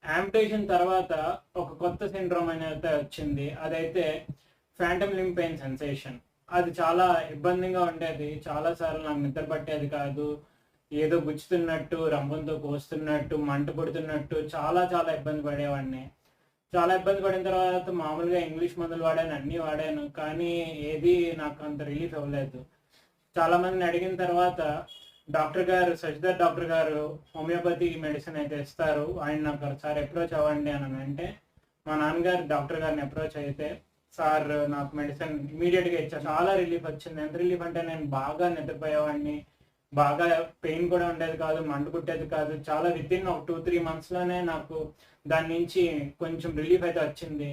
Amputation తర్వాత ఒక కొత్త సిండ్రోమ్ అనేది వచ్చింది. అదైతే ఫ్యాంటమ్ లింబ్ పెయిన్ సెన్సేషన్. అది చాలా ఇబ్బందిగా ఉండేది. చాలాసార్లు నాకు నిద్ర పట్టేది కాదు. ఏదో గుచ్చుతున్నట్టు, రంపంతో కోస్తున్నట్టు, మంట పుడుతున్నట్టు చాలా చాలా ఇబ్బంది పడేవాడిని. చాలా ఇబ్బంది పడిన తర్వాత మామూలుగా ఇంగ్లీష్ మందులు వాడాను, అన్నీ వాడాను. కానీ ఏది నాకు అంత రిలీఫ్ అవ్వలేదు. చాలామందిని అడిగిన తర్వాత డాక్టర్ గారు, శశిధర్ డాక్టర్ గారు హోమియోపతి మెడిసిన్ అయితే ఇస్తారు. ఆయన నాకు సార్ అప్రోచ్ అవ్వండి అని అంటే మా నాన్నగారు డాక్టర్ గారిని అప్రోచ్ అయితే సార్ నాకు మెడిసిన్ ఇమీడియట్గా ఇచ్చారు. చాలా రిలీఫ్ వచ్చింది. ఎంత రిలీఫ్ అంటే నేను బాగా నిద్రపోయేవాడిని, బాగా పెయిన్ కూడా ఉండేది కాదు, మంట పుట్టేది కాదు. చాలా వితిన్ ఒక 2-3 monthsలోనే నాకు దాని నుంచి కొంచెం రిలీఫ్ అయితే వచ్చింది.